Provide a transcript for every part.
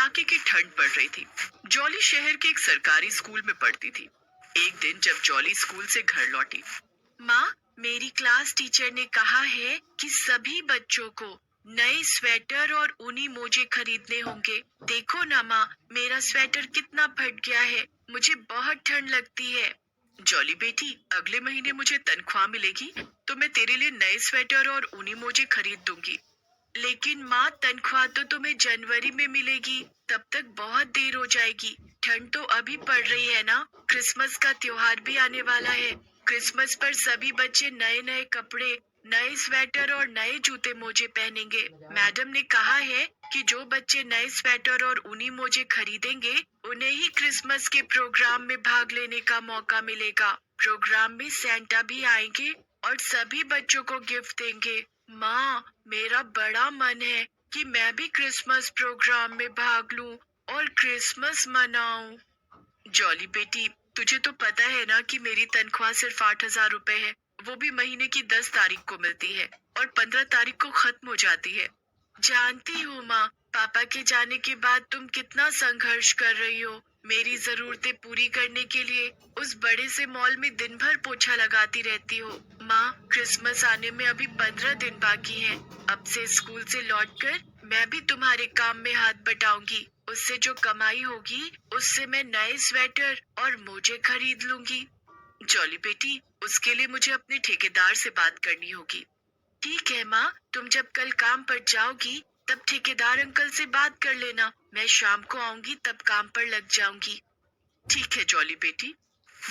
कड़ाके की ठंड पड़ रही थी। जॉली शहर के एक सरकारी स्कूल में पढ़ती थी। एक दिन जब जॉली स्कूल से घर लौटी, माँ, मेरी क्लास टीचर ने कहा है कि सभी बच्चों को नए स्वेटर और ऊनी मोजे खरीदने होंगे। देखो ना माँ, मेरा स्वेटर कितना फट गया है। मुझे बहुत ठंड लगती है। जॉली बेटी, अगले महीने मुझे तनख्वाह मिलेगी तो मैं तेरे लिए नए स्वेटर और ऊनी मोजे खरीद दूंगी। लेकिन माँ, तनख्वाह तो तुम्हें जनवरी में मिलेगी, तब तक बहुत देर हो जाएगी। ठंड तो अभी पड़ रही है ना। क्रिसमस का त्योहार भी आने वाला है। क्रिसमस पर सभी बच्चे नए नए कपड़े, नए स्वेटर और नए जूते मोजे पहनेंगे। मैडम ने कहा है कि जो बच्चे नए स्वेटर और ऊनी मोजे खरीदेंगे, उन्हें ही क्रिसमस के प्रोग्राम में भाग लेने का मौका मिलेगा। प्रोग्राम में सेंटा भी आएंगे और सभी बच्चों को गिफ्ट देंगे। माँ, मेरा बड़ा मन है कि मैं भी क्रिसमस प्रोग्राम में भाग लूं और क्रिसमस मनाऊं। जॉली बेटी, तुझे तो पता है ना कि मेरी तनख्वाह सिर्फ 8,000 रुपए है। वो भी महीने की 10 तारीख को मिलती है और 15 तारीख को खत्म हो जाती है। जानती हूँ माँ, पापा के जाने के बाद तुम कितना संघर्ष कर रही हो। मेरी जरूरतें पूरी करने के लिए उस बड़े से मॉल में दिन भर पोछा लगाती रहती हो। माँ, क्रिसमस आने में अभी 15 दिन बाकी हैं। अब से स्कूल से लौटकर मैं भी तुम्हारे काम में हाथ बटाऊंगी। उससे जो कमाई होगी, उससे मैं नए स्वेटर और मोजे खरीद लूंगी। जॉली बेटी, उसके लिए मुझे अपने ठेकेदार से बात करनी होगी। ठीक है माँ, तुम जब कल काम पर जाओगी तब ठेकेदार अंकल से बात कर लेना। मैं शाम को आऊंगी तब काम पर लग जाऊंगी। ठीक है जॉली बेटी।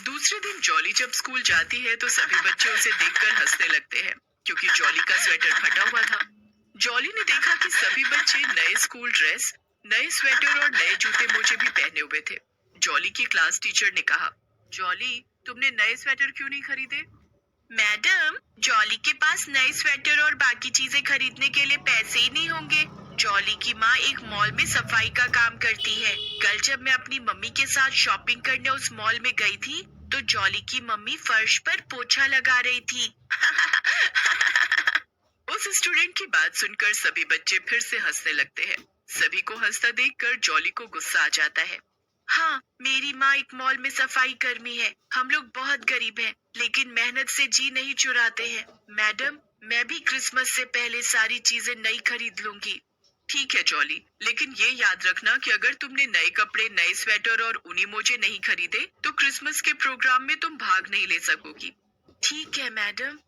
दूसरे दिन जॉली जब स्कूल जाती है तो सभी बच्चे उसे देखकर हंसने लगते हैं, क्योंकि जॉली का स्वेटर फटा हुआ था। जॉली ने देखा कि सभी बच्चे नए स्कूल ड्रेस, नए स्वेटर और नए जूते मोजे भी पहने हुए थे। जॉली की क्लास टीचर ने कहा, जॉली, तुमने नए स्वेटर क्यों नहीं खरीदे? मैडम, जॉली के पास नए स्वेटर और बाकी चीजें खरीदने के लिए पैसे ही नहीं होंगे। जॉली की माँ एक मॉल में सफाई का काम करती है। कल जब मैं अपनी मम्मी के साथ शॉपिंग करने उस मॉल में गई थी, तो जॉली की मम्मी फर्श पर पोछा लगा रही थी। उस स्टूडेंट की बात सुनकर सभी बच्चे फिर से हंसने लगते हैं। सभी को हंसता देखकर जॉली को गुस्सा आ जाता है। हाँ, मेरी माँ एक मॉल में सफाई कर्मी है। हम लोग बहुत गरीब हैं, लेकिन मेहनत से जी नहीं चुराते हैं। मैडम, मैं भी क्रिसमस से पहले सारी चीजें नई खरीद लूंगी। ठीक है जॉली, लेकिन ये याद रखना कि अगर तुमने नए कपड़े, नए स्वेटर और ऊनी मोजे नहीं खरीदे, तो क्रिसमस के प्रोग्राम में तुम भाग नहीं ले सकोगी। ठीक है मैडम।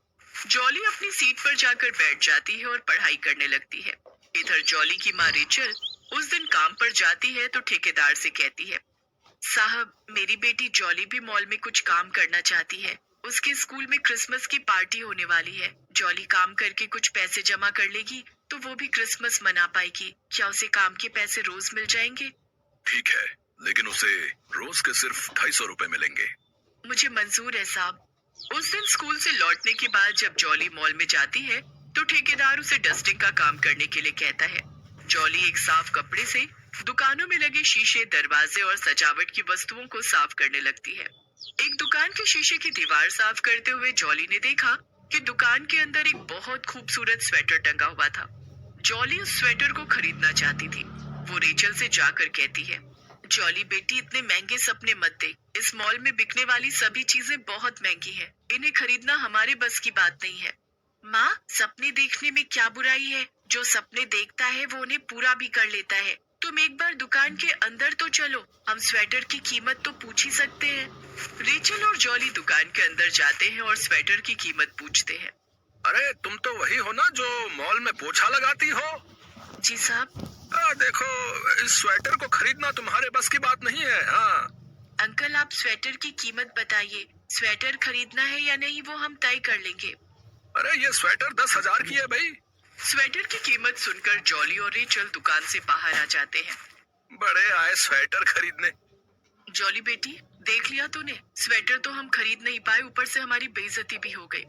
जॉली अपनी सीट पर जाकर बैठ जाती है और पढ़ाई करने लगती है। इधर जॉली की माँ रेचल उस दिन काम पर जाती है तो ठेकेदार से कहती है, साहब, मेरी बेटी जॉली भी मॉल में कुछ काम करना चाहती है। उसके स्कूल में क्रिसमस की पार्टी होने वाली है। जॉली काम करके कुछ पैसे जमा कर लेगी तो वो भी क्रिसमस मना पाएगी। क्या उसे काम के पैसे रोज मिल जाएंगे? ठीक है, लेकिन उसे रोज के सिर्फ 250 रुपए मिलेंगे। मुझे मंजूर है साहब। उस दिन स्कूल से लौटने के बाद जब जॉली मॉल में जाती है तो ठेकेदार उसे डस्टिंग का काम करने के लिए कहता है। जॉली एक साफ कपड़े से दुकानों में लगे शीशे, दरवाजे और सजावट की वस्तुओं को साफ करने लगती है। एक दुकान के शीशे की दीवार साफ करते हुए जॉली ने देखा कि दुकान के अंदर एक बहुत खूबसूरत स्वेटर टंगा हुआ था। जॉली उस स्वेटर को खरीदना चाहती थी। वो रेचल से जाकर कहती है, जॉली बेटी, इतने महंगे सपने मत देख। इस मॉल में बिकने वाली सभी चीजें बहुत महंगी हैं। इन्हें खरीदना हमारे बस की बात नहीं है। माँ, सपने देखने में क्या बुराई है? जो सपने देखता है वो उन्हें पूरा भी कर लेता है। तुम एक बार दुकान के अंदर तो चलो, हम स्वेटर की कीमत तो पूछ ही सकते हैं। रेचल और जॉली दुकान के अंदर जाते हैं और स्वेटर की कीमत पूछते हैं। अरे, तुम तो वही हो ना जो मॉल में पोछा लगाती हो? जी साहब। देखो, इस स्वेटर को खरीदना तुम्हारे बस की बात नहीं है। हाँ। अंकल, आप स्वेटर की कीमत बताइए। स्वेटर खरीदना है या नहीं वो हम तय कर लेंगे। अरे, ये स्वेटर 10,000 की है भाई। स्वेटर की कीमत सुनकर जॉली और रेचल दुकान से बाहर आ जाते हैं। बड़े आए स्वेटर खरीदने। जॉली बेटी, देख लिया तूने, स्वेटर तो हम खरीद नहीं पाए, ऊपर से हमारी बेइज्जती भी हो गई।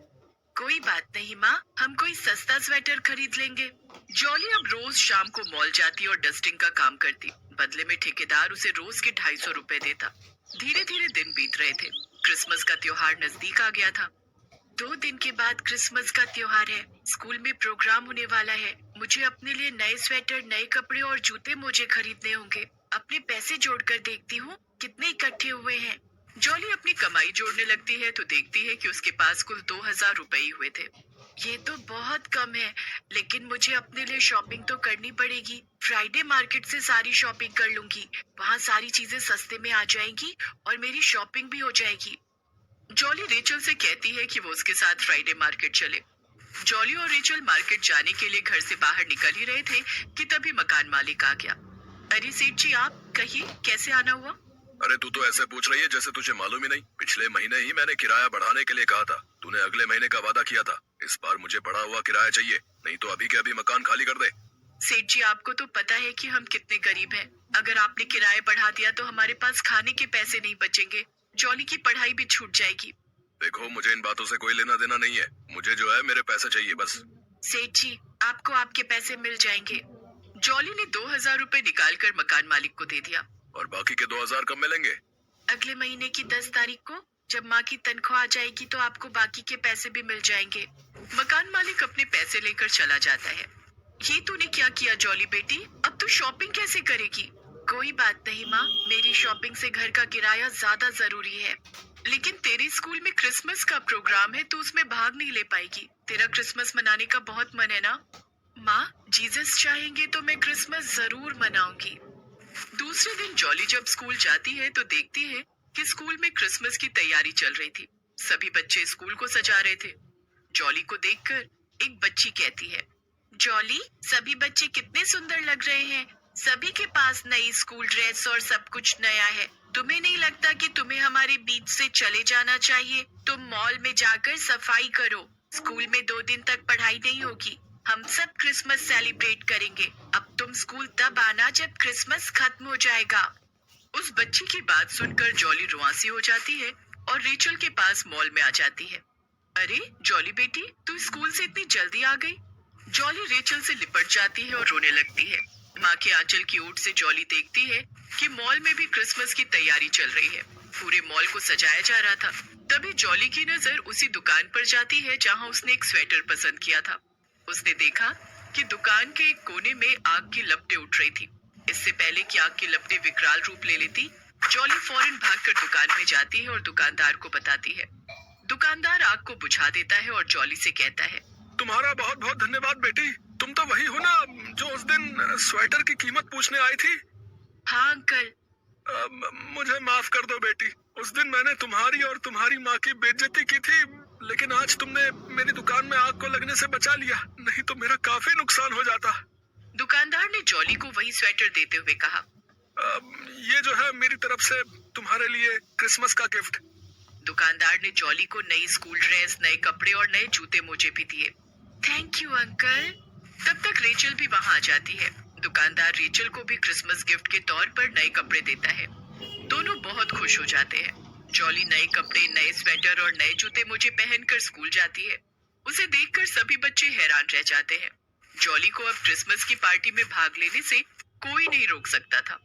कोई बात नहीं माँ, हम कोई सस्ता स्वेटर खरीद लेंगे। जॉली अब रोज शाम को मॉल जाती और डस्टिंग का काम करती। बदले में ठेकेदार उसे रोज के 250 रुपए देता। धीरे धीरे दिन बीत रहे थे। क्रिसमस का त्योहार नजदीक आ गया था। 2 दिन के बाद क्रिसमस का त्योहार है। स्कूल में प्रोग्राम होने वाला है। मुझे अपने लिए नए स्वेटर, नए कपड़े और जूते मोजे खरीदने होंगे। अपने पैसे जोड़कर देखती हूँ कितने इकट्ठे हुए हैं। जॉली अपनी कमाई जोड़ने लगती है तो देखती है कि उसके पास कुल 2000 रुपए ही हुए थे। ये तो बहुत कम है, लेकिन मुझे अपने लिए शॉपिंग तो करनी पड़ेगी। फ्राइडे मार्केट से सारी शॉपिंग कर लूंगी। वहाँ सारी चीजें सस्ते में आ जाएंगी और मेरी शॉपिंग भी हो जाएगी। जॉली रेचल से कहती है कि वो उसके साथ फ्राइडे मार्केट चले। जॉली और रेचल मार्केट जाने के लिए घर से बाहर निकल ही रहे थे कि तभी मकान मालिक आ गया। अरे सेठ जी, आप कहिए कैसे आना हुआ? अरे तू तो ऐसे पूछ रही है जैसे तुझे मालूम ही नहीं। पिछले महीने ही मैंने किराया बढ़ाने के लिए कहा था। तूने अगले महीने का वादा किया था। इस बार मुझे बढ़ा हुआ किराया चाहिए, नहीं तो अभी के अभी मकान खाली कर दे। सेठ जी, आपको तो पता है कि हम कितने गरीब हैं। अगर आपने किराया बढ़ा दिया तो हमारे पास खाने के पैसे नहीं बचेंगे। जॉली की पढ़ाई भी छूट जाएगी। देखो, मुझे इन बातों से कोई लेना देना नहीं है। मुझे जो है मेरे पैसे चाहिए बस। सेठ जी, आपको आपके पैसे मिल जाएंगे। जॉली ने 2000 रुपए निकालकर मकान मालिक को दे दिया। और बाकी के 2000 कब मिलेंगे? अगले महीने की 10 तारीख को जब माँ की तनख्वाह आ जाएगी तो आपको बाकी के पैसे भी मिल जाएंगे। मकान मालिक अपने पैसे लेकर चला जाता है। ये तूने क्या किया जॉली बेटी? अब तू शॉपिंग कैसे करेगी? कोई बात नहीं माँ, मेरी शॉपिंग से घर का किराया ज्यादा जरूरी है। लेकिन तेरे स्कूल में क्रिसमस का प्रोग्राम है, तू उसमें भाग नहीं ले पाएगी। तेरा क्रिसमस मनाने का बहुत मन है ना? माँ, जीसस चाहेंगे तो मैं क्रिसमस जरूर मनाऊंगी। दूसरे दिन जॉली जब स्कूल जाती है तो देखती है कि स्कूल में क्रिसमस की तैयारी चल रही थी। सभी बच्चे स्कूल को सजा रहे थे। जॉली को देखकर एक बच्ची कहती है, जॉली, सभी बच्चे कितने सुंदर लग रहे हैं। सभी के पास नई स्कूल ड्रेस और सब कुछ नया है। तुम्हें नहीं लगता कि तुम्हें हमारे बीच से चले जाना चाहिए? तुम मॉल में जाकर सफाई करो। स्कूल में 2 दिन तक पढ़ाई नहीं होगी। हम सब क्रिसमस सेलिब्रेट करेंगे। अब तुम स्कूल तब आना जब क्रिसमस खत्म हो जाएगा। उस बच्ची की बात सुनकर जॉली रुआंसी हो जाती है और रेचल के पास मॉल में आ जाती है। अरे जॉली बेटी, तू स्कूल से इतनी जल्दी आ गई? जॉली रेचल से लिपट जाती है और रोने लगती है। माँ के आंचल की ओट से जॉली देखती है कि मॉल में भी क्रिसमस की तैयारी चल रही है। पूरे मॉल को सजाया जा रहा था। तभी जॉली की नजर उसी दुकान पर जाती है जहाँ उसने एक स्वेटर पसंद किया था। उसने देखा कि दुकान के एक कोने में आग की लपटें उठ रही थी। इससे पहले कि आग की लपटें विकराल रूप ले लेती, जॉली फौरन भागकर दुकान में जाती है और दुकानदार को बताती है। दुकानदार आग को बुझा देता है और जॉली से कहता है, तुम्हारा बहुत बहुत धन्यवाद बेटी। तुम तो वही हो ना जो उस दिन स्वेटर की कीमत पूछने आई थी? हाँ अंकल। मुझे माफ कर दो बेटी। उस दिन मैंने तुम्हारी और तुम्हारी माँ की बेइज्जती की थी, लेकिन आज तुमने मेरी दुकान में आग को लगने से बचा लिया, नहीं तो मेरा काफी नुकसान हो जाता। दुकानदार ने जॉली को वही स्वेटर देते हुए कहा, ये जो है मेरी तरफ से तुम्हारे लिए क्रिसमस का गिफ्ट। दुकानदार ने जॉली को नई स्कूल ड्रेस, नए कपड़े और नए जूते मोजे भी दिए। Thank you uncle. तब तक रेचल भी वहां आ जाती है। दुकानदार रेचल को भी क्रिसमस गिफ्ट के तौर पर नए कपड़े देता है। दोनों बहुत खुश हो जाते हैं। जॉली नए कपड़े, नए स्वेटर और नए जूते मोजे पहनकर स्कूल जाती है। उसे देखकर सभी बच्चे हैरान रह जाते हैं। जॉली को अब क्रिसमस की पार्टी में भाग लेने से कोई नहीं रोक सकता था।